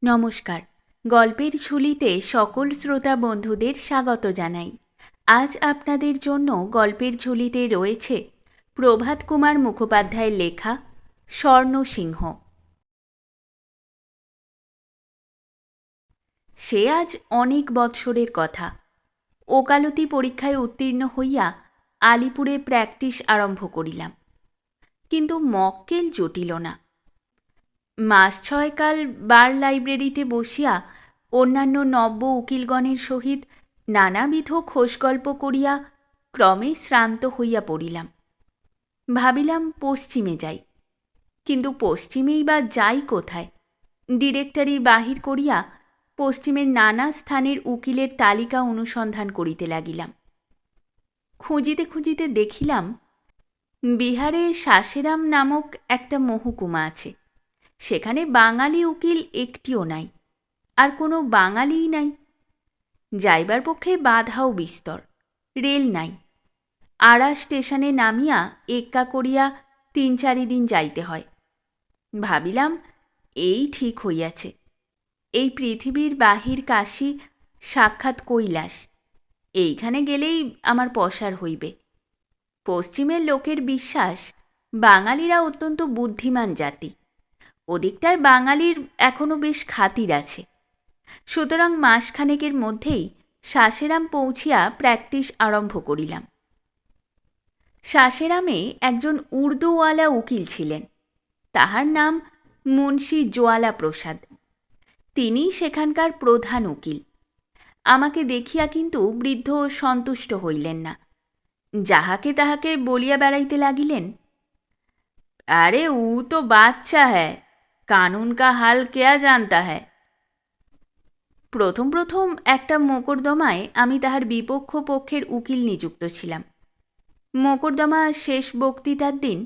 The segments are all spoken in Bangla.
নমস্কার। গল্পের ঝুলিতে সকল শ্রোতা বন্ধুদের স্বাগত জানাই। আজ আপনাদের জন্য গল্পের ঝুলিতে রয়েছে প্রভাত কুমার মুখোপাধ্যায়ের লেখা স্বর্ণসিংহ। সে আজ অনেক বৎসরের কথা। ওকালতি পরীক্ষায় উত্তীর্ণ হইয়া আলিপুরে প্র্যাকটিস আরম্ভ করিলাম, কিন্তু মক্কেল জুটিল না। মাস ছয়কাল বার লাইব্রেরিতে বসিয়া অন্যান্য নব্য উকিলগণের সহিত নানাবিধ খোশগল্প করিয়া ক্রমে শ্রান্ত হইয়া পড়িলাম। ভাবিলাম পশ্চিমে যাই, কিন্তু পশ্চিমেই বা যাই কোথায়? ডিরেক্টরি বাহির করিয়া পশ্চিমের নানা স্থানের উকিলের তালিকা অনুসন্ধান করিতে লাগিলাম। খুঁজিতে খুঁজিতে দেখিলাম বিহারে সাসেরাম নামক একটা মহকুমা আছে। সেখানে বাঙালি উকিল একটিও নাই, আর কোনো বাঙালিই নাই। যাইবার পক্ষে বাধাও বিস্তর। রেল নাই। আড়া স্টেশনে নামিয়া এক্কা করিয়া ৩-৪ দিন যাইতে হয়। ভাবিলাম এই ঠিক হইয়াছে। এই পৃথিবীর বাহির কাশী সাক্ষাৎ কৈলাস। এইখানে গেলেই আমার পসার হইবে। পশ্চিমের লোকের বিশ্বাস বাঙালিরা অত্যন্ত বুদ্ধিমান জাতি। ওদিকটায় বাঙালির এখনও বেশ খাতির আছে। সুতরাং মাসখানেকের মধ্যেই সাসেরাম পৌঁছিয়া প্র্যাকটিস আরম্ভ করিলাম। সাসেরামে একজন উর্দুওয়ালা উকিল ছিলেন। তাহার নাম মুন্সি জোয়ালা প্রসাদ। তিনি সেখানকার প্রধান উকিল। আমাকে দেখিয়া কিন্তু বৃদ্ধ সন্তুষ্ট হইলেন না। যাহাকে তাহাকে বলিয়া বেড়াইতে লাগিলেন, আরে ও তো বাচ্চা হ্যায়, কানুন কা হাল কেয়া জানতা হ্যায়। প্রথম প্রথম একটা মোকদ্দমায় আমি তাহার বিপক্ষ পক্ষের উকিল নিযুক্ত ছিলাম। মোকদ্দমা শেষ বক্তৃতার দিন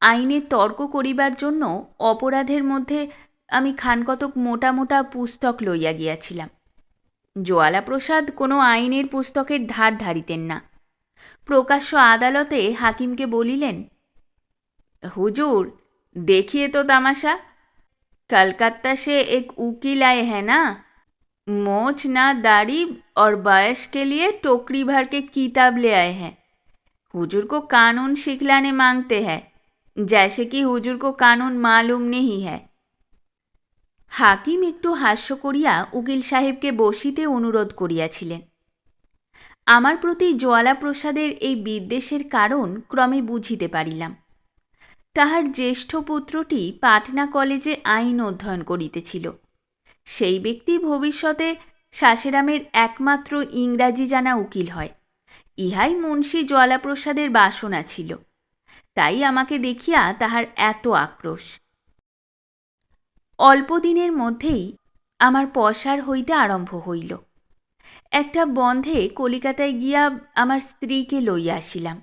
আইনে তর্ক করিবার জন্য অপরাধের মধ্যে আমি খানকতক মোটা মোটা পুস্তক লইয়া গিয়াছিলাম। জোয়ালা প্রসাদ কোনো আইনের পুস্তকের ধার ধারিতেন না। প্রকাশ্য আদালতে হাকিমকে বলিলেন, হুজুর देखिए तो तमाशा, कलकत्ता से एक उकील आए हैं ना, मोछ ना दाढ़ी और बयस के लिए टोकरी भर के किताब ले आए हैं। हुजूर को कानून सिखलाने मांगते हैं, जैसे कि हुजूर को कानून मालूम नहीं है। হাকিম একটু হাস্য করিয়া উকিল সাহেবকে বসিতে অনুরোধ করিয়াছিলেন। আমার প্রতি জোয়ালা প্রসাদের এই বিদ্বেষের কারণ ক্রমে বুঝিতে পারিলাম। তাহার জ্যেষ্ঠ পুত্রটি পাটনা কলেজে আইন অধ্যয়ন করিতেছিল। সেই ব্যক্তি ভবিষ্যতে সাসেরামের একমাত্র ইংরাজি জানা উকিল হয়, ইহাই মুন্সি জোয়ালাপ্রসাদের বাসনা ছিল। তাই আমাকে দেখিয়া তাহার এত আক্রোশ। অল্পদিনের মধ্যেই আমার পসার হইতে আরম্ভ হইল। একটা বন্ধে কলিকাতায় গিয়া আমার স্ত্রীকে লইয়া আসিলাম।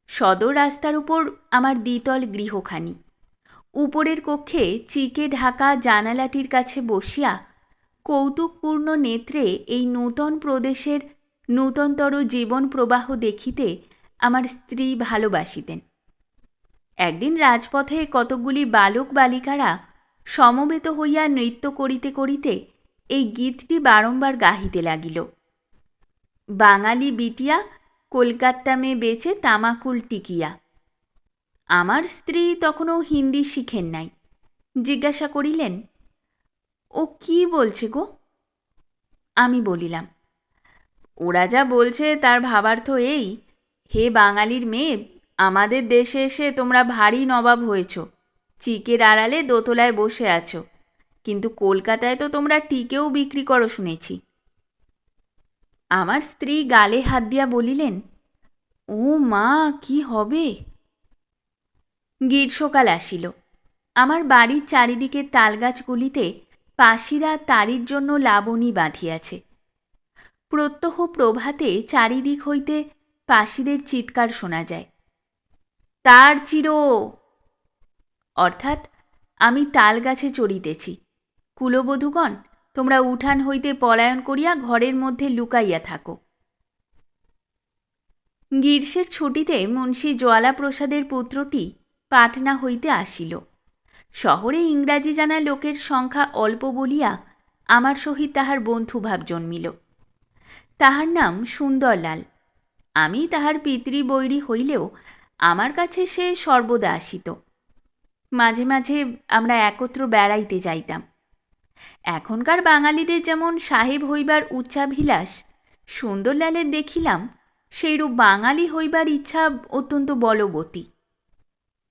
সদর রাস্তার উপর আমার দ্বিতল গৃহখানি। উপরের কক্ষে চিকে ঢাকা জানালাটির কাছে বসিয়া কৌতুকপূর্ণ নেত্রে এই নূতন প্রদেশের নূতনতর জীবন প্রবাহ দেখিতে আমার স্ত্রী ভালোবাসিতেন। একদিন রাজপথে কতকগুলি বালক বালিকারা সমবেত হইয়া নৃত্য করিতে করিতে এই গীতটি বারংবার গাহিতে লাগিল। বাঙালি বিটিয়া কলকাতা মে বেচে তামাকুল টিকিয়া। আমার স্ত্রী তখনও হিন্দি শিখেন নাই। জিজ্ঞাসা করিলেন, ও কি বলছে গো? আমি বলিলাম, ওরা যা বলছে তার ভাবার্থ এই, হে বাঙালির মেয়ে, আমাদের দেশে এসে তোমরা ভারী নবাব হয়েছ, চিকের আড়ালে দোতলায় বসে আছো, কিন্তু কলকাতায় তো তোমরা টিকেও বিক্রি করো শুনেছি। আমার স্ত্রী গালে হাত দিয়া বলিলেন, ও মা, কি হবে? গ্রীষ্মকাল আসিল। আমার বাড়ির চারিদিকে তালগাছগুলিতে পাশিরা তারির জন্য লাবণী বাঁধিয়াছে। প্রত্যহ প্রভাতে চারিদিক হইতে পাশিদের চিৎকার শোনা যায়, তার চিরো। অর্থাৎ আমি তালগাছে চড়িতেছি। কুলবধূগণ, তোমরা উঠান হইতে পলায়ন করিয়া ঘরের মধ্যে লুকাইয়া থাকো। গ্রীষ্মের ছুটিতে মুন্সি জোয়ালা প্রসাদের পুত্রটি পাটনা হইতে আসিল। শহরে ইংরাজি জানা লোকের সংখ্যা অল্প বলিয়া আমার সহিত তাহার বন্ধুভাব জন্মিল। তাহার নাম সুন্দরলাল। আমি তাহার পিতৃবৈরী হইলেও আমার কাছে সে সর্বদা আসিত। মাঝে মাঝে আমরা একত্র বেড়াইতে যাইতাম। এখনকার বাঙালিদের যেমন সাহেব হইবার উচ্চাভিলাষ, সুন্দরলালের দেখিলাম সেইরূপ বাঙালি হইবার ইচ্ছা অত্যন্ত বলবতী।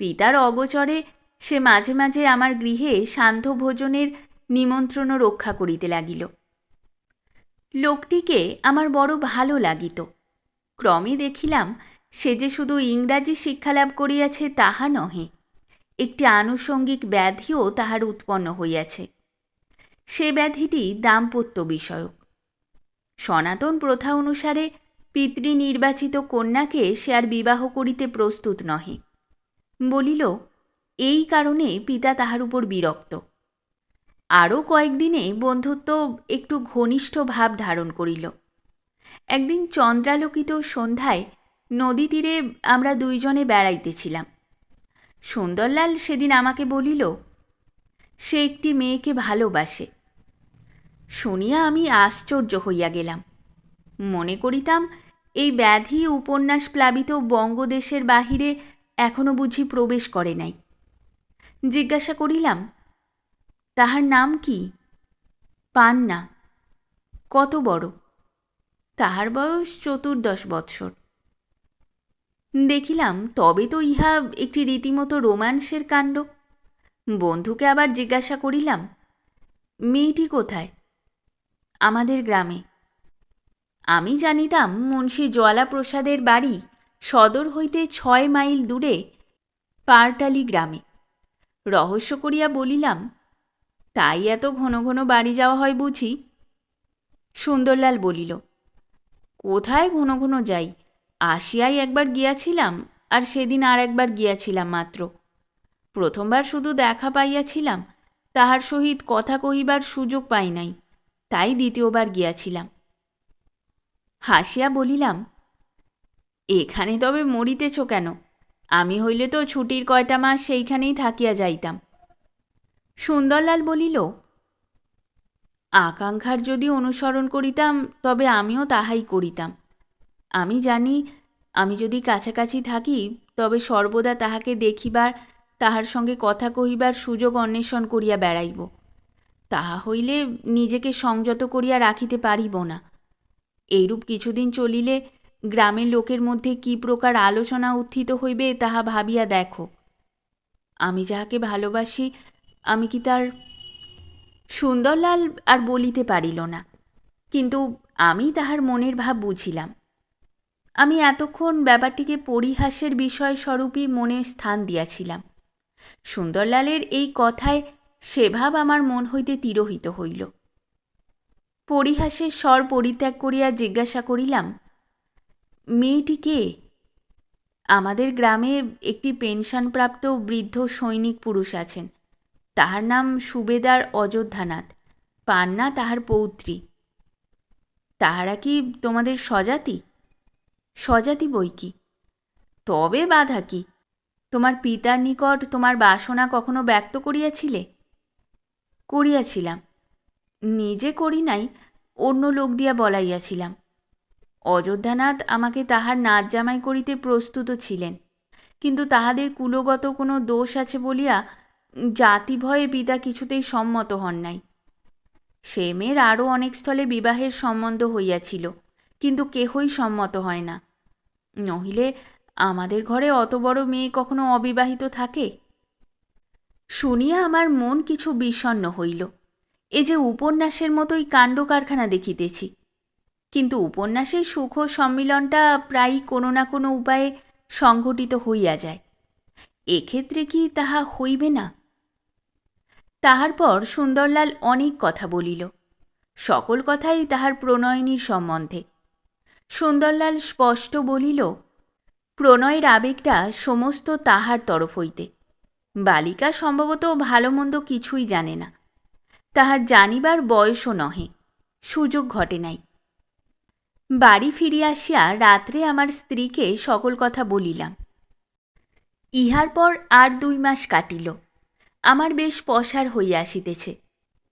পিতার অগোচরে সে মাঝে মাঝে আমার গৃহে সান্ধ্য ভোজনের নিমন্ত্রণও রক্ষা করিতে লাগিল। লোকটিকে আমার বড় ভালো লাগিত। ক্রমে দেখিলাম সে যে শুধু ইংরাজি শিক্ষালাভ করিয়াছে তাহা নহে, একটি আনুষঙ্গিক ব্যাধিও তাহার উৎপন্ন হইয়াছে। সে ব্যাধিটি দাম্পত্য বিষয়ক। সনাতন প্রথা অনুসারে পিতৃনির্বাচিত কন্যাকে সে আর বিবাহ করিতে প্রস্তুত নহে। বলিল এই কারণে পিতা তাহার উপর বিরক্ত। আরও কয়েকদিনে বন্ধুত্ব একটু ঘনিষ্ঠ ভাব ধারণ করিল। একদিন চন্দ্রালোকিত সন্ধ্যায় নদী তীরে আমরা দুইজনে বেড়াইতেছিলাম। সুন্দরলাল সেদিন আমাকে বলিল সে একটি মেয়েকে ভালোবাসে। শুনিয়া আমি আশ্চর্য হইয়া গেলাম। মনে করিতাম এই ব্যাধি উপন্যাস প্লাবিত বঙ্গদেশের বাহিরে এখনো বুঝি প্রবেশ করে নাই। জিজ্ঞাসা করিলাম, তাহার নাম কি? পান্না। কত বড়? তাহার বয়স 14 বৎসর। দেখিলাম তবে তো ইহা একটি রীতিমতো রোমান্সের কাণ্ড। বন্ধুকে আবার জিজ্ঞাসা করিলাম, মেয়েটি কোথায়? আমাদের গ্রামে। আমি জানিতাম মুন্সী জ্বালাপ্রসাদের বাড়ি সদর হইতে 6 মাইল দূরে পারটালি গ্রামে। রহস্য করিয়া বলিলাম, তাই এত ঘন ঘন বাড়ি যাওয়া হয় বুঝি? সুন্দরলাল বলিল, কোথায় ঘন ঘন যাই, আসিয়াই একবার গিয়াছিলাম, আর সেদিন আর একবার গিয়াছিলাম মাত্র। প্রথমবার শুধু দেখা পাইয়াছিলাম, তাহার সহিত কথা কহিবার সুযোগ পাই নাই, তাই দ্বিতীয়বার গিয়াছিলাম। হাসিয়া বলিলাম, এখানে তবে মরিতেছ কেন? আমি হইলে তো ছুটির কয়টা মাস সেইখানেই থাকিয়া যাইতাম। সুন্দরলাল বলিল, আকাঙ্ক্ষার যদি অনুসরণ করিতাম তবে আমিও তাহাই করিতাম। আমি জানি আমি যদি কাছাকাছি থাকি তবে সর্বদা তাহাকে দেখিবার, তাহার সঙ্গে কথা কহিবার সুযোগ অন্বেষণ করিয়া বেড়াইব। তাহা হইলে নিজেকে সংযত করিয়া রাখিতে পারিব না। এইরূপ কিছুদিন চলিলে গ্রামের লোকের মধ্যে কি প্রকার আলোচনা উত্থিত হইবে তাহা ভাবিয়া দেখো। আমি যাহাকে ভালোবাসি, আমি কি তার... সুন্দরলাল আর বলিতে পারিল না, কিন্তু আমি তাহার মনের ভাব বুঝিলাম। আমি এতক্ষণ ব্যাপারটিকে পরিহাসের বিষয় স্বরূপই মনে স্থান দিয়াছিলাম। সুন্দরলালের এই কথায় সে ভাব আমার মন হইতে তিরোহিত হইল। পরিহাসের স্বর পরিত্যাগ করিয়া জিজ্ঞাসা করিলাম, মেয়েটি কে? আমাদের গ্রামে একটি পেনশনপ্রাপ্ত বৃদ্ধ সৈনিক পুরুষ আছেন। তাহার নাম সুবেদার অযোধ্যানাথ। পান্না তাহার পৌত্রী। তাহারা কি তোমাদের স্বজাতি? স্বজাতি বই কি, তবে বাধা কি? তোমার পিতার নিকট তোমার বাসনা কখনো ব্যক্ত করিয়াছিলে? করিয়াছিলাম। নিজে করি নাই, অন্য লোক দিয়া বলাইয়াছিলাম। অযোধ্যানাথ আমাকে তাহার নাচ জামাই করিতে প্রস্তুত ছিলেন, কিন্তু তাহাদের কুলগত কোনো দোষ আছে বলিয়া জাতি ভয়ে পিতা কিছুতেই সম্মত হন নাই। সে মেয়ের আরও অনেক স্থলে বিবাহের সম্বন্ধ হইয়াছিল, কিন্তু কেহই সম্মত হয় না। নহিলে আমাদের ঘরে অত বড় মেয়ে কখনো অবিবাহিত থাকে? শুনিয়া আমার মন কিছু বিষণ্ণ হইল। এ যে উপন্যাসের মতোই কাণ্ড কারখানা দেখিতেছি, কিন্তু উপন্যাসের সুখ সম্মিলনটা প্রায়ই কোনো না কোনো উপায়ে সংঘটিত হইয়া যায়। এক্ষেত্রে কি তাহা হইবে না? তাহার পর সুন্দরলাল অনেক কথা বলিল। সকল কথাই তাহার প্রণয়িনীর সম্বন্ধে। সুন্দরলাল স্পষ্ট বলিল, প্রণয়ের আবেগটা সমস্ত তাহার তরফ হইতে। বালিকা সম্ভবত ভালো মন্দ কিছুই জানে না, তাহার জানিবার বয়সও নহে, সুযোগ ঘটে নাই। বাড়ি ফিরিয়া আসিয়া রাত্রে আমার স্ত্রীকে সকল কথা বলিলাম। ইহার পর আর 2 মাস কাটিল। আমার বেশ পসার হইয়া আসিতেছে।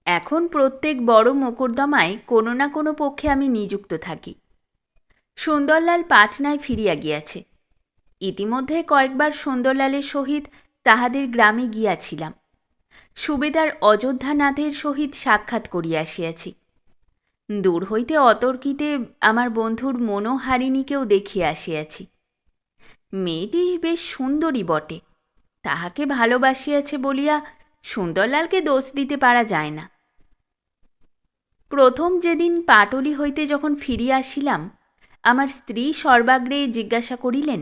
এখন প্রত্যেক বড় মোকদ্দমায় কোনো না কোনো পক্ষে আমি নিযুক্ত থাকি। সুন্দরলাল পাটনায় ফিরিয়া গিয়াছে। ইতিমধ্যে কয়েকবার সুন্দরলালের সহিত তাহাদের গ্রামে গিয়াছিলাম। সুবেদার অযোধ্যানাথের সহিত সাক্ষাৎ করিয়া আসিয়াছি। দূর হইতে অতর্কিতে আমার বন্ধুর মনোহারিণীকেও দেখিয়া আসিয়াছি। মেয়েটি বেশ সুন্দরী বটে। তাহাকে ভালোবাসিয়াছে বলিয়া সুন্দরলালকে দোষ দিতে পারা যায় না। প্রথম যেদিন পাটলি হইতে যখন ফিরিয়া আসিলাম, আমার স্ত্রী সর্বাগ্রে জিজ্ঞাসা করিলেন,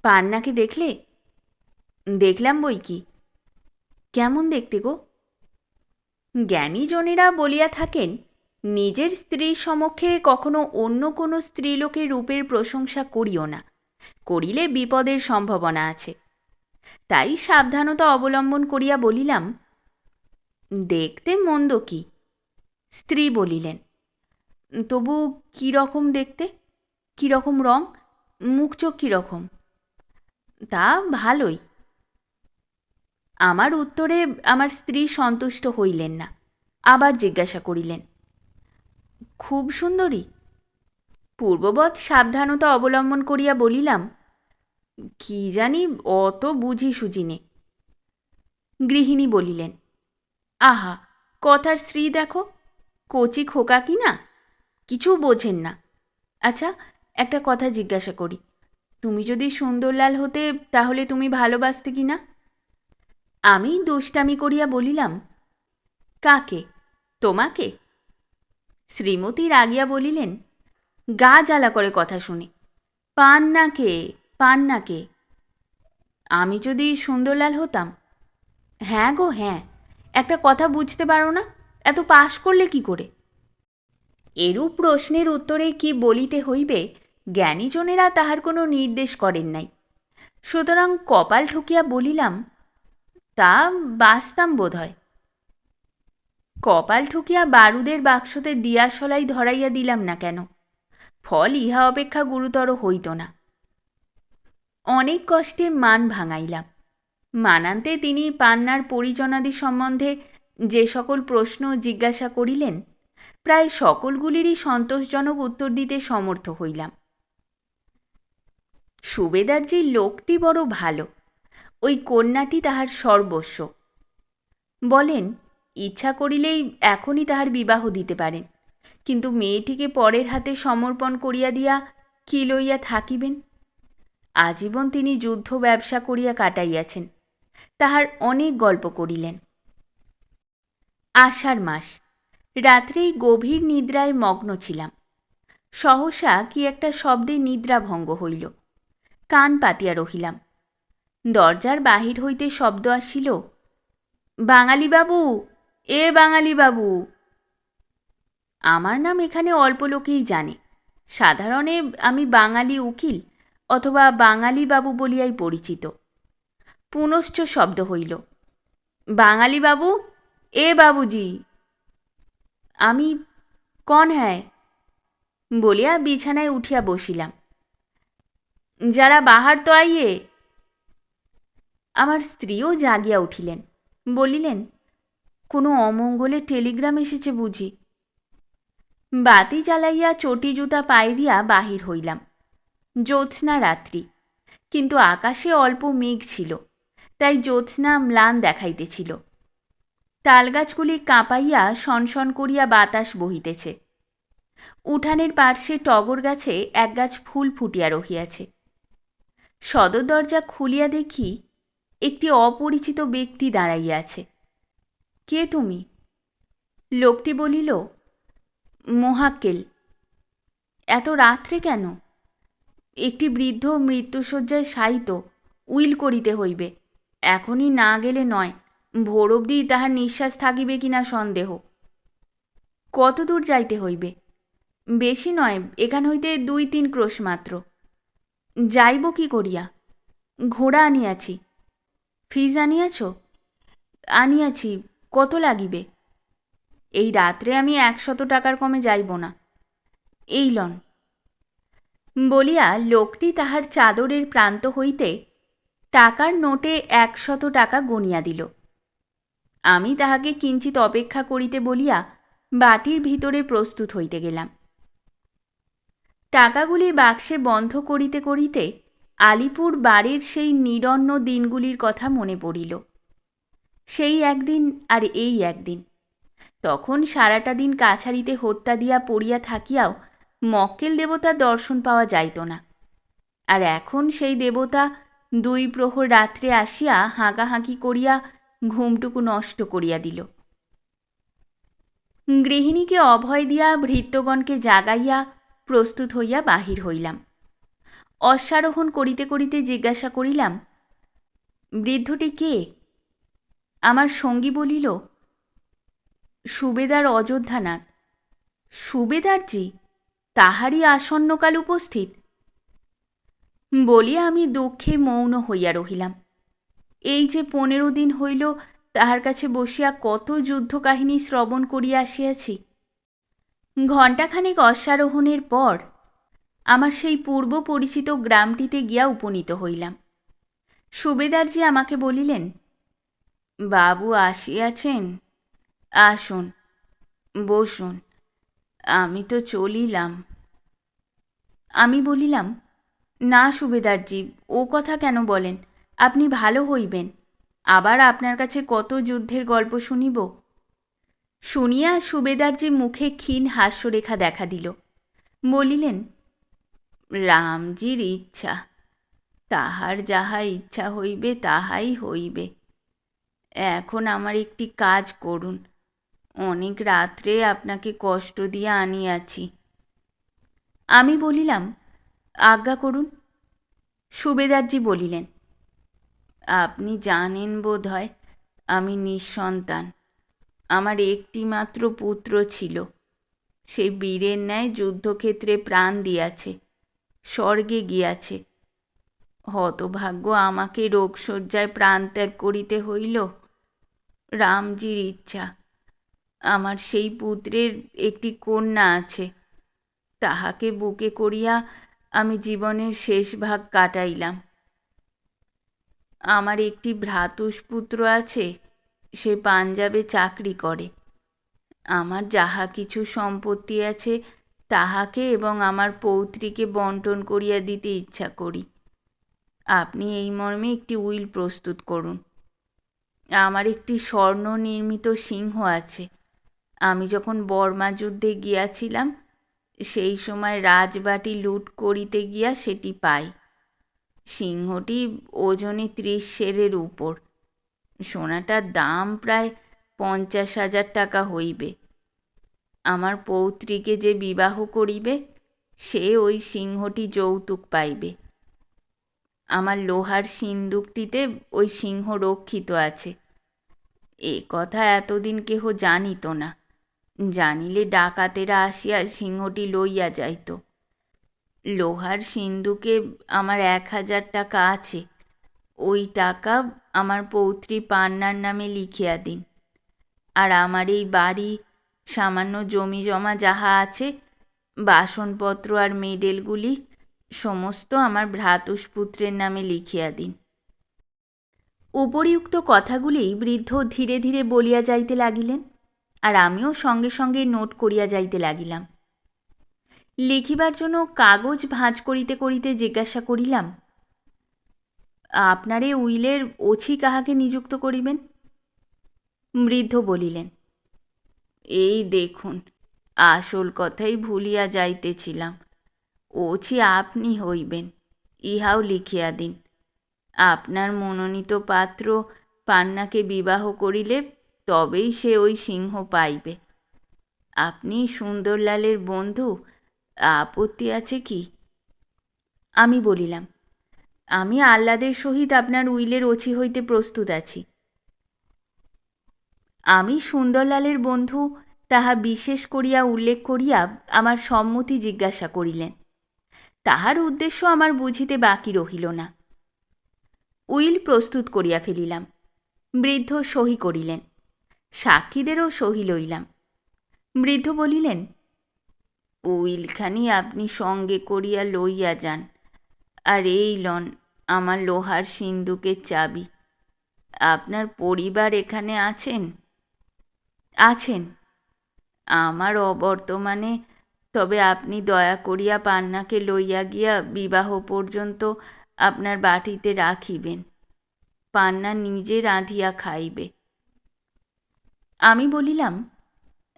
পান্নাকে দেখলে? দেখলাম বই কি। কেমন দেখতে গো? জ্ঞানীজনেরা বলিয়া থাকেন, নিজের স্ত্রীর সমক্ষে কখনো অন্য কোনো স্ত্রীলোকের রূপের প্রশংসা করিও না, করিলে বিপদের সম্ভাবনা আছে। তাই সাবধানতা অবলম্বন করিয়া বলিলাম, দেখতে মন্দ কি? স্ত্রী বলিলেন, তবু কীরকম দেখতে? কীরকম রং? মুখ চোখ কীরকম? তা ভালোই। আমার উত্তরে আমার স্ত্রী সন্তুষ্ট হইলেন না, আবার জিজ্ঞাসা করিলেন, খুব সুন্দরী? পূর্ববৎ সাবধানতা অবলম্বন করিয়া বলিলাম, কি জানি, অত বুঝি সুঝি নে। গৃহিণী বলিলেন, আহা, কথার স্ত্রী দেখো, কচি খোকা কি না, কিছু বোঝেন না। আচ্ছা, একটা কথা জিজ্ঞাসা করি, তুমি যদি সুন্দরলাল হতে তাহলে তুমি ভালোবাসতে কি না? আমি দুষ্টামি করিয়া বলিলাম, কাকে? তোমাকে? শ্রীমতী রাগিয়া বলিলেন, গা জ্বালা করে কথা শুনে। পান্নাকে, পান্নাকে। আমি যদি সুন্দরলাল হতাম? হ্যাঁ গো হ্যাঁ, একটা কথা বুঝতে পারো না, এত পাশ করলে কি করে? এরূপ প্রশ্নের উত্তরে কি বলিতে হইবে জ্ঞানীজনেরা তাহার কোনো নির্দেশ করেন নাই। সুতরাং কপাল ঠুকিয়া বলিলাম, তা বাসতাম বোধ হয়। কপাল ঠুকিয়া বারুদের বাক্সতে দিয়াশলাই ধরাইয়া দিলাম না কেন? ফল ইহা অপেক্ষা গুরুতর হইত না। অনেক কষ্টে মান ভাঙাইলাম। মানান্তে তিনি পান্নার পরিজনাদি সম্বন্ধে যে সকল প্রশ্ন জিজ্ঞাসা করিলেন, প্রায় সকলগুলিরই সন্তোষজনক উত্তর দিতে সমর্থ হইলাম। সুবেদারজি লোকটি বড় ভালো, ওই কন্যাটি তাহার সর্বস্ব। বলেন, ইচ্ছা করিলেই এখনই তাহার বিবাহ দিতে পারেন, কিন্তু মেয়েটিকে পরের হাতে সমর্পণ করিয়া দিয়া কি লইয়া থাকিবেন? আজীবন তিনি যুদ্ধ ব্যবসা করিয়া কাটাইয়াছেন। তাহার অনেক গল্প করিলেন। আষাঢ় মাস, রাত্রেই গভীর নিদ্রায় মগ্ন ছিলাম। সহসা কি একটা শব্দে নিদ্রা ভঙ্গ হইল। কান পাতিয়া রহিলাম। দরজার বাহির হইতে শব্দ আসিল, বাঙালি বাবু, এ বাঙালি বাবু। আমার নাম এখানে অল্প লোকেই জানে। সাধারণে আমি বাঙালি উকিল অথবা বাঙালি বাবু বলিয়াই পরিচিত। পুনশ্চ শব্দ হইল, বাঙালি বাবু, এ বাবুজি। আমি, কন হ্যায় বলিয়া বিছানায় উঠিয়া বসিলাম। যারা বাহার তো আইয়ে। আমার স্ত্রীও জাগিয়া উঠিলেন, বলিলেন, কোনো অমঙ্গলে টেলিগ্রাম এসেছে বুঝি। বাতি জ্বালাইয়া চটি জুতা পায়ে দিয়া বাহির হইলাম। জ্যোৎস্না রাত্রি, কিন্তু আকাশে অল্প মেঘ ছিল, তাই জ্যোৎস্না ম্লান দেখাইতেছিল। তালগাছগুলি কাঁপাইয়া সনসন করিয়া বাতাস বহিতেছে। উঠানের পার্শ্বে টগর গাছে এক গাছ ফুল ফুটিয়া রহিয়াছে। সদর দরজা খুলিয়া দেখি একটি অপরিচিত ব্যক্তি দাঁড়াইয়া আছে। কে তুমি? লোকটি বলিল, মোহাক্কেল। এত রাত্রে কেন? একটি বৃদ্ধ মৃত্যুশয্যায় শায়িত, উইল করিতে হইবে, এখনই না গেলে নয়, ভোর অবধি তাহার নিঃশ্বাস থাকিবে কিনা সন্দেহ। কত দূর যাইতে হইবে? বেশি নয়, এখান হইতে 2-3 ক্রোশ মাত্র। যাইব কি করিয়া? ঘোড়া আনিয়াছি। ফিজ আনিয়াছ? আনিয়াছি। কত লাগিবে? এই রাত্রে আমি 100 টাকার কমে যাইব না। এই লন। বলিয়া লোকটি তাহার চাদরের প্রান্ত হইতে টাকার নোটে 100 টাকা গনিয়া দিল। আমি তাহাকে কিঞ্চিত অপেক্ষা করিতে বলিয়া বাটির ভিতরে প্রস্তুত হইতে গেলাম। টাকাগুলি বাক্সে বন্ধ করিতে করিতে আলিপুর বাড়ির সেই নিরন্ন দিনগুলির কথা মনে পড়িল। সেই একদিন আর এই একদিন। তখন সারাটা দিন কাছারিতে হত্যা দিয়া পড়িয়া থাকিয়াও মক্কেল দেবতার দর্শন পাওয়া যাইত না। আর এখন সেই দেবতা 2 প্রহর রাত্রে আসিয়া হাঁকাহাঁকি করিয়া ঘুমটুকু নষ্ট করিয়া দিল। গৃহিণীকে অভয় দিয়া ভৃত্যগণকে জাগাইয়া প্রস্তুত হইয়া বাহির হইলাম। অশ্বারোহণ করিতে করিতে জিজ্ঞাসা করিলাম, বৃদ্ধটি কে? আমার সঙ্গী বলিল, সুবেদার অযোধ্যানাথ। সুবেদারজি? তাহারই আসন্নকাল উপস্থিত। বলিয়া আমি দুঃখে মৌন হইয়া রহিলাম। এই যে 15 দিন হইল তাহার কাছে বসিয়া কত যুদ্ধ কাহিনী শ্রবণ করিয়া আসিয়াছি। ঘণ্টাখানেক অশ্বারোহণের পর আমার সেই পূর্ব পরিচিত গ্রামটিতে গিয়া উপনীত হইলাম। সুবেদারজি আমাকে বলিলেন, বাবু আসিয়াছেন, আসুন, বসুন, আমি তো চলিলাম। আমি বলিলাম, না সুবেদারজি, ও কথা কেন বলেন? আপনি ভালো হইবেন। আবার আপনার কাছে কত যুদ্ধের গল্প শুনিব। শুনিয়া সুবেদারজির মুখে ক্ষীণ হাস্যরেখা দেখা দিল। বলিলেন, রামজির ইচ্ছা, তাহার যাহা ইচ্ছা হইবে তাহাই হইবে। এখন আমার একটি কাজ করুন, অনেক রাত্রে আপনাকে কষ্ট দিয়া আনিয়াছি। আমি বলিলাম, আজ্ঞা করুন। সুবেদারজি বলিলেন, আপনি জানেন বোধ হয় আমি নিঃসন্তান। আমার একটি মাত্র পুত্র ছিল, সে বীরের ন্যায় যুদ্ধক্ষেত্রে প্রাণ দিয়াছে, স্বর্গে গিয়াছে। হতভাগ্য আমাকে রোগশয্যায় প্রাণত্যাগ করিতে হইল। রামজির ইচ্ছা, আমার সেই পুত্রের একটি কন্যা আছে, তাহাকে বুকে করিয়া আমি জীবনের শেষ ভাগ কাটাইলাম। আমার একটি ভ্রাতুষ্পুত্র আছে, সে পাঞ্জাবে চাকরি করে। আমার যাহা কিছু সম্পত্তি আছে তাহাকে এবং আমার পৌত্রীকে বন্টন করিয়া দিতে ইচ্ছা করি। আপনি এই মর্মে একটি উইল প্রস্তুত করুন। আমার একটি স্বর্ণ নির্মিত সিংহ আছে। আমি যখন বর্মা যুদ্ধে গিয়াছিলাম সেই সময় রাজবাটি লুট করিতে গিয়া সেটি পাই। সিংহটি ওজনে 30 সেরের উপর। সোনাটার দাম প্রায় 50,000 টাকা হইবে। আমার পৌত্রীকে যে বিবাহ করিবে সে ওই সিংহটি যৌতুক পাইবে। আমার লোহার সিন্দুকটিতে ওই সিংহ রক্ষিত আছে। এ কথা এতদিন কেহ জানিত না। জানিলে ডাকাতেরা আসিয়া সিংহটি লইয়া যাইত। লোহার সিন্দুকে আমার 1,000 টাকা আছে। ওই টাকা আমার পৌত্রী পান্নার নামে লিখিয়া দিন। আর আমার এই বাড়ি, সামান্য জমি জমা যাহা আছে, বাসনপত্র আর মেডেলগুলি সমস্ত আমার ভ্রাতুষ্পুত্রের নামে লিখিয়া দিন। উপরিউক্ত কথাগুলি বৃদ্ধ ধীরে ধীরে বলিয়া যাইতে লাগিলেন, আর আমিও সঙ্গে সঙ্গে নোট করিয়া যাইতে লাগিলাম। লিখিবার জন্য কাগজ ভাঁজ করিতে করিতে জিজ্ঞাসা করিলাম, আপনার এ উইলের ওছি কাহাকে নিযুক্ত করিবেন? বৃদ্ধ বলিলেন, এই দেখুন, আসল কথাই ভুলিয়া যাইতেছিলাম। ওছি আপনি হইবেন, ইহাও লিখিয়া দিন। আপনার মনোনীত পাত্র পান্নাকে বিবাহ করিলে তবেই সে ওই সিংহ পাইবে। আপনি সুন্দরলালের বন্ধু, আপত্তি আছে কি? আমি বলিলাম, আমি আহ্লাদের সহিত আপনার উইলের ওছি হইতে প্রস্তুত আছি। আমি সুন্দরলালের বন্ধু তাহা বিশেষ করিয়া উল্লেখ করিয়া আমার সম্মতি জিজ্ঞাসা করিলেন। তাহার উদ্দেশ্য আমার বুঝিতে বাকি রহিল না। উইল প্রস্তুত করিয়া ফেলিলাম। বৃদ্ধ সহি করিলেন। সাক্ষীদেরও সহি লইলাম। বৃদ্ধ বলিলেন, উইলখানি আপনি সঙ্গে করিয়া লইয়া যান, আর এই লন আমার লোহার সিন্দুকের চাবি। আপনার পরিবার এখানে আছেন? আছেন। আমার অবর্তমানে, তবে আপনি দয়া করিয়া পান্নাকে লইয়া গিয়া বিবাহ পর্যন্ত আপনার বাটিতে রাখিবেন। পান্না নিজে রাঁধিয়া খাইবে। আমি বলিলাম,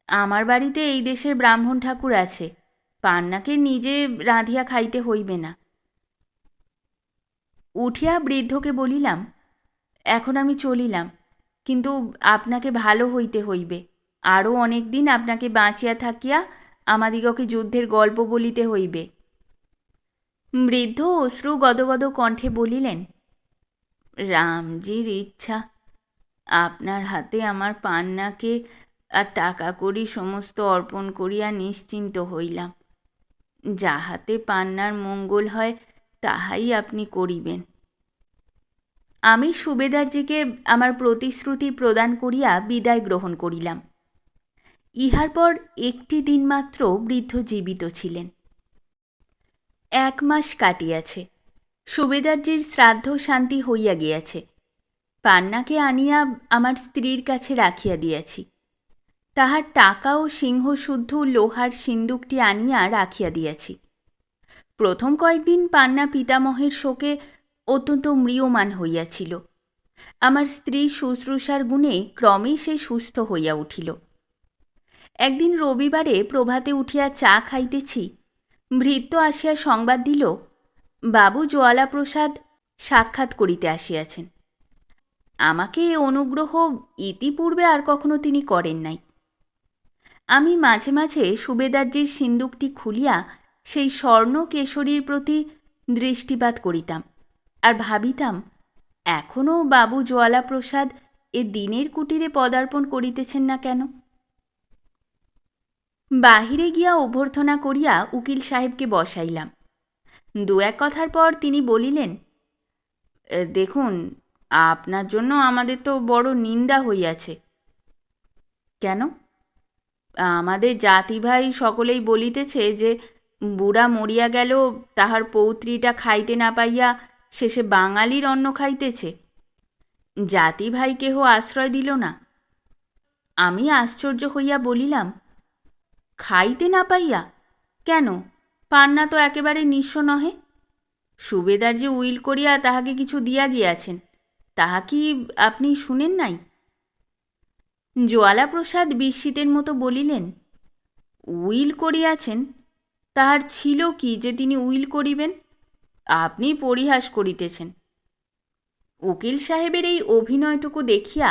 আমার বাড়িতে এই দেশের ব্রাহ্মণ ঠাকুর আছে, পান্নাকে নিজে রাঁধিয়া খাইতে হইবে না। উঠিয়া বৃদ্ধকে বলিলাম, এখন আমি চলিলাম, কিন্তু আপনাকে ভালো হইতে হইবে। আরও অনেক দিন আপনাকে বাঁচিয়া থাকিয়া আমাদিগকে যুদ্ধের গল্প বলিতে হইবে। বৃদ্ধ অশ্রু গদগদ কণ্ঠে বলিলেন, রামজির ইচ্ছা, আপনার হাতে আমার পান্নাকে আর টাকা কড়ি সমস্ত অর্পণ করিয়া নিশ্চিন্ত হইলাম। যাহাতে পান্নার মঙ্গল হয় তাহাই আপনি করিবেন। আমি সুবেদারজিকে আমার প্রতিশ্রুতি প্রদান করিয়া বিদায় গ্রহণ করিলাম। ইহার পর একটি দিন মাত্র বৃদ্ধ জীবিত ছিলেন। 1 মাস কাটিয়াছে। সুবেদারজির শ্রাদ্ধ শান্তি হইয়া গিয়াছে। পান্নাকে আনিয়া আমার স্ত্রীর কাছে রাখিয়া দিয়াছি। তাহার টাকা ও সিংহশুদ্ধ লোহার সিন্দুকটি আনিয়া রাখিয়া দিয়াছি। প্রথম কয়েকদিন পান্না পিতামহের শোকে অত্যন্ত ম্রিয়মাণ হইয়াছিল। আমার স্ত্রী শুশ্রূষার গুণে ক্রমেই সে সুস্থ হইয়া উঠিল। একদিন রবিবারে প্রভাতে উঠিয়া চা খাইতেছি, ভৃত্য আসিয়া সংবাদ দিল, বাবু জ্বালাপ্রসাদ সাক্ষাৎ করিতে আসিয়াছেন। আমাকে এ অনুগ্রহ ইতিপূর্বে আর কখনো তিনি করেন নাই। আমি মাঝে মাঝে সুবেদারজির সিন্দুকটি খুলিয়া সেই স্বর্ণ কেশরীর প্রতি দৃষ্টিপাত করিতাম, আর ভাবিতাম, এখনও বাবু জ্বালাপ্রসাদ এ দিনের কুটিরে পদার্পণ করিতেছেন না কেন। বাহিরে গিয়া অভ্যর্থনা করিয়া উকিল সাহেবকে বসাইলাম। 2-1 কথার পর তিনি বলিলেন, দেখুন, আপনার জন্য আমাদের তো বড় নিন্দা হইয়াছে। কেন? আমাদের জাতি ভাই সকলেই বলিতেছে যে বুড়া মরিয়া গেল, তাহার পৌত্রীটা খাইতে না পাইয়া শেষে বাঙালির অন্ন খাইতেছে। জাতি ভাই কেহ আশ্রয় দিল না। আমি আশ্চর্য হইয়া বলিলাম, খাইতে না পাইয়া? কেন? পান্না তো একেবারে নিঃস্ব নহে। সুবেদার যে উইল করিয়া তাহাকে কিছু দিয়া গিয়াছেন, তাহা কি আপনি শুনেন নাই? জ্বালাপ্রসাদ বিস্মিতের মতো বলিলেন, উইল করিয়াছেন? তাহার ছিল কি যে তিনি উইল করিবেন? আপনি পরিহাস করিতেছেন। উকিল সাহেবের এই অভিনয়টুকু দেখিয়া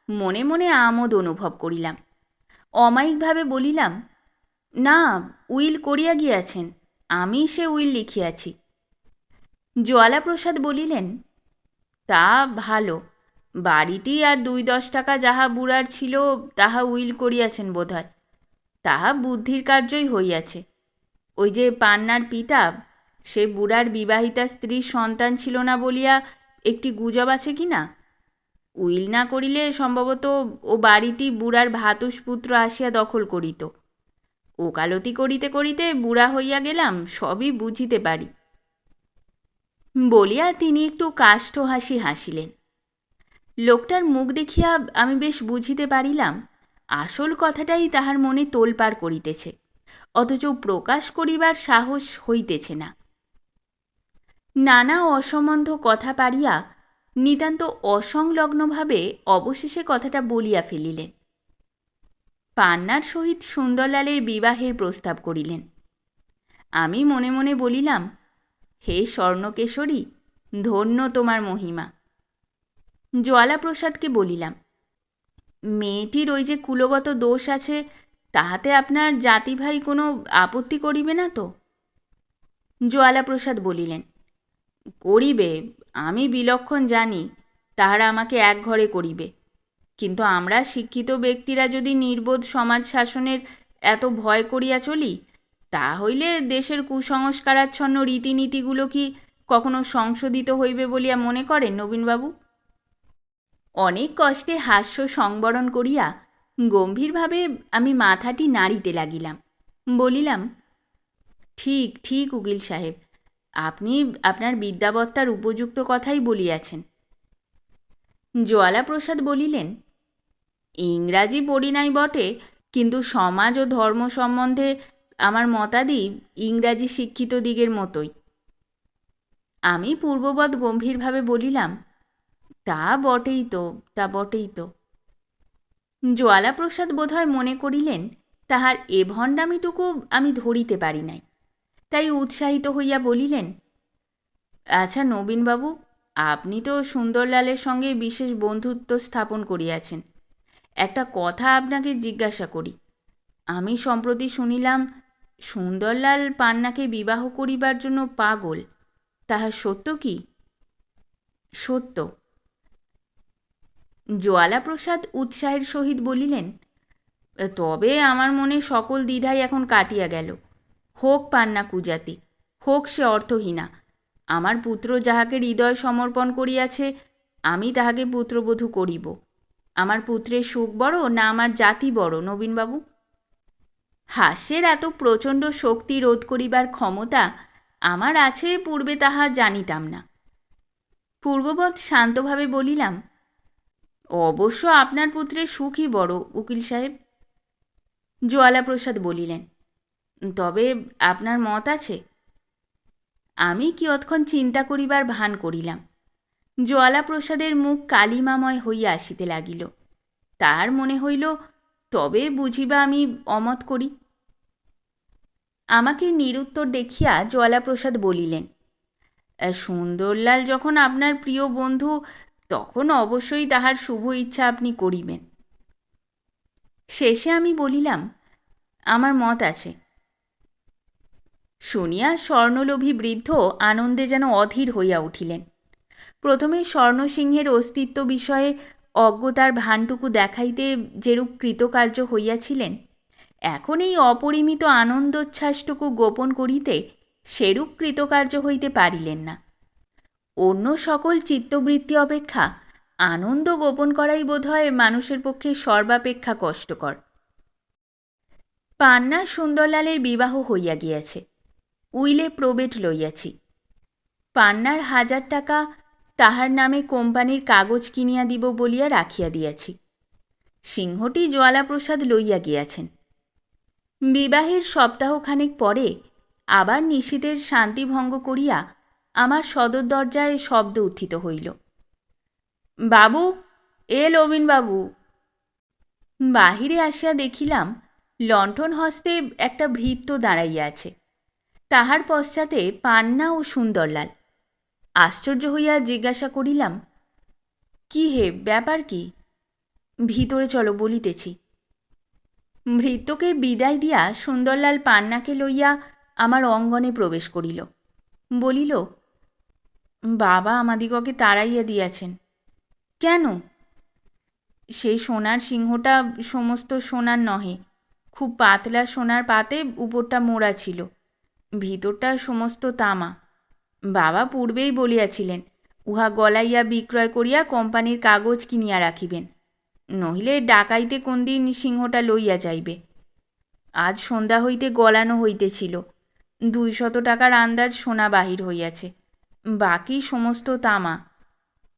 মনে মনে আমোদ অনুভব করিলাম। অমায়িকভাবে বলিলাম, না, উইল করিয়া গিয়াছেন, আমি সে উইল লিখিয়াছি। জ্বালাপ্রসাদ বলিলেন, তা ভালো, বাড়িটি আর 2-10 টাকা যাহা বুড়ার ছিল তাহা উইল করিয়াছেন বোধহয়। তাহা বুদ্ধির কার্যই হইয়াছে। ওই যে পান্নার পিতা, সে বুড়ার বিবাহিতা স্ত্রীর সন্তান ছিল না বলিয়া একটি গুজব আছে কি না? উইল না করিলে সম্ভবত ও বাড়িটি বুড়ার ভাতুষপুত্র আসিয়া দখল করিত। ওকালতি করিতে করিতে বুড়া হইয়া গেলাম, সবই বুঝিতে পারি। বলিয়া তিনি একটু কাষ্ঠ হাসি হাসিলেন। লোকটার মুখ দেখিয়া আমি বেশ বুঝিতে পারিলাম আসল কথাটাই তাহার মনে তোলপাড় করিতেছে, অথচ প্রকাশ করিবার সাহস হইতেছে না। নানা অসম্বন্ধ কথা পারিয়া নিতান্ত অসংলগ্নভাবে অবশেষে কথাটা বলিয়া ফেলিলেন। পান্নার সহিত সুন্দরলালের বিবাহের প্রস্তাব করিলেন। আমি মনে মনে বলিলাম, হে স্বর্ণকেশরী, ধন্য তোমার মহিমা। জ্বালাপ্রসাদকে বলিলাম, মেয়েটির ওই যে কুলগত দোষ আছে, তাহাতে আপনার জাতিভাই কোনো আপত্তি করিবে না তো? জ্বালাপ্রসাদ বলিলেন, করিবে, আমি বিলক্ষণ জানি, তাহারা আমাকে এক ঘরে করিবে। কিন্তু আমরা শিক্ষিত ব্যক্তিরা যদি নির্বোধ সমাজ শাসনের এত ভয় করিয়া চলি, তা হইলে দেশের কুসংস্কারাচ্ছন্ন রীতিনীতিগুলো কি কখনো সংশোধিত হইবে বলিয়া মনে করেন নবীনবাবু? অনেক কষ্টে হাস্য সংবরণ করিয়া গম্ভীরভাবে আমি মাথাটি নাড়িতে লাগিলাম। বলিলাম, ঠিক ঠিক উকিল সাহেব, আপনি আপনার বিদ্যাবত্তার উপযুক্ত কথাই বলিয়াছেন। জ্বালা প্রসাদ বলিলেন, ইংরাজি পড়ি নাই বটে, কিন্তু সমাজ ও ধর্ম সম্বন্ধে আমার মতাদি ইংরাজি শিক্ষিত দিগের মতোই। আমি পূর্ববৎ গম্ভীরভাবে বলিলাম, তা বটেই তো, তা বটেই তো। জ্বালাপ্রসাদ বোধহয় মনে করিলেন তাহার এ ভণ্ডামিটুকু আমি ধরিতে পারি নাই, তাই উৎসাহিত হইয়া বলিলেন, আচ্ছা নবীনবাবু, আপনি তো সুন্দরলালের সঙ্গে বিশেষ বন্ধুত্ব স্থাপন করিয়াছেন। একটা কথা আপনাকে জিজ্ঞাসা করি। আমি সম্প্রতি শুনিলাম সুন্দরলাল পান্নাকে বিবাহ করিবার জন্য পাগল, তাহা সত্য কি? সত্য। জ্বালাপ্রসাদ উৎসাহের সহিত বলিলেন, তবে আমার মনে সকল দ্বিধাই এখন কাটিয়া গেল। হোক পান্না কুজাতি, হোক সে অর্থহীনা, আমার পুত্র যাহাকে হৃদয় সমর্পণ করিয়াছে, আমি তাহাকে পুত্রবধূ করিব। আমার পুত্রের সুখ বড় না আমার জাতি বড় নবীনবাবু? হাস্যের এত প্রচণ্ড শক্তি রোধ করিবার ক্ষমতা আমার আছে, পূর্বে তাহা জানিতাম না। পূর্ববৎ শান্তভাবে বলিলাম, অবশ্য আপনার পুত্রের সুখই বড় উকিল সাহেব। জ্বালাপ্রসাদ বলিলেন, তবে আপনার মত আছে? আমি কিয়ৎক্ষণ চিন্তা করিবার ভান করিলাম। জ্বালাপ্রসাদের মুখ কালিমাময় হইয়া আসিতে লাগিল। তার মনে হইল, তবে বুঝিবা আমি অমত করি। আমাকে নিরুত্তর দেখিয়া জ্বালাপ্রসাদ বলিলেন, সুন্দরলাল যখন আপনার প্রিয় বন্ধু, তখন অবশ্যই তাহার শুভ ইচ্ছা আপনি করিবেন। শেষে আমি বলিলাম, আমার মত আছে। শুনিয়া স্বর্ণলোভী বৃদ্ধ আনন্দে যেন অধীর হইয়া উঠিলেন। প্রথমে স্বর্ণসিংহের অস্তিত্ব বিষয়ে অজ্ঞতার ভানটুকু দেখাইতে যেরূপ কৃতকার্য হইয়াছিলেন, এখন এই অপরিমিত আনন্দোচ্ছ্বাসটুকু গোপন করিতে সেরূপ কৃতকার্য হইতে পারিলেন না। অন্য সকল চিত্তবৃত্তি অপেক্ষা আনন্দ গোপন করাই বোধহয় মানুষের পক্ষে সর্বাপেক্ষা কষ্টকর। পান্না সুন্দরলালের বিবাহ হইয়া গিয়াছে, উইলে প্রবেট লইয়াছি। পান্নার 1000 টাকা তাহার নামে কোম্পানির কাগজ কিনিয়া দিব বলিয়া রাখিয়া দিয়াছি। সিংহটি জ্বালাপ্রসাদ লইয়া গিয়াছেন। বিবাহের সপ্তাহখানেক পরে আবার নিশীথের শান্তিভঙ্গ করিয়া আমার সদর দরজায় শব্দ উত্থিত হইল, বাবু, এ নবীনবাবু। বাহিরে আসিয়া দেখিলাম লণ্ঠন হস্তে একটা ভৃত্য দাঁড়াইয়া আছে, তাহার পশ্চাতে পান্না ও সুন্দরলাল। আশ্চর্য হইয়া জিজ্ঞাসা করিলাম, কি হে, ব্যাপার কি? ভিতরে চলো, বলিতেছি। ভৃত্যকে বিদায় দিয়া সুন্দরলাল পান্নাকে লইয়া আমার অঙ্গনে প্রবেশ করিল। বলিল, বাবা আমাদিগকে তাড়াইয়া দিয়াছেন। কেন? সেই সোনার সিংহটা সমস্ত সোনার নহে, খুব পাতলা সোনার পাতে উপরটা মোড়া ছিল, ভিতরটা সমস্ত তামা। বাবা পূর্বেই বলিয়াছিলেন, উহা গলাইয়া বিক্রয় করিয়া কোম্পানির কাগজ কিনিয়া রাখিবেন, নহিলে ডাকাইতে কোন দিন সিংহটা লইয়া যাইবে। আজ সন্ধ্যা হইতে গলানো হইতেছিল, 200 টাকার আন্দাজ সোনা বাহির হইয়াছে, বাকি সমস্ত তামা।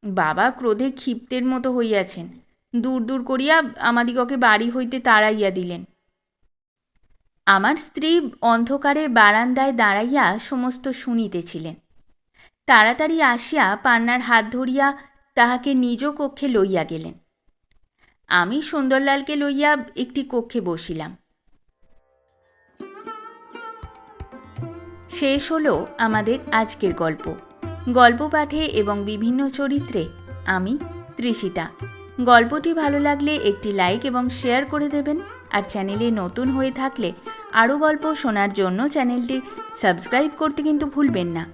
বাবা ক্রোধে ক্ষিপ্তের মতো হইয়াছেন, দূর দূর করিয়া আমাদিগকে বাড়ি হইতে তাড়াইয়া দিলেন। আমার স্ত্রী অন্ধকারে বারান্দায় দাঁড়াইয়া সমস্ত শুনিতেছিলেন। তাড়াতাড়ি আসিয়া পান্নার হাত ধরিয়া তাহাকে নিজ কক্ষে লইয়া গেলেন। আমি সুন্দরলালকে লইয়া একটি কক্ষে বসিলাম। শেষ হলো আমাদের আজকের গল্প। গল্প পাঠে এবং বিভিন্ন চরিত্রে আমি তৃষিতা। গল্পটি ভালো লাগলে একটি লাইক এবং শেয়ার করে দেবেন, আর চ্যানেলে নতুন হয়ে থাকলে আরও গল্প শোনার জন্য চ্যানেলটি সাবস্ক্রাইব করতে কিন্তু ভুলবেন না।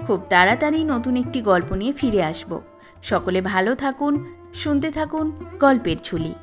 খুব তাড়াতাড়ি নতুন একটি গল্প নিয়ে ফিরে আসব। সকলে ভালো থাকুন, শুনতে থাকুন গল্পের ঝুলি।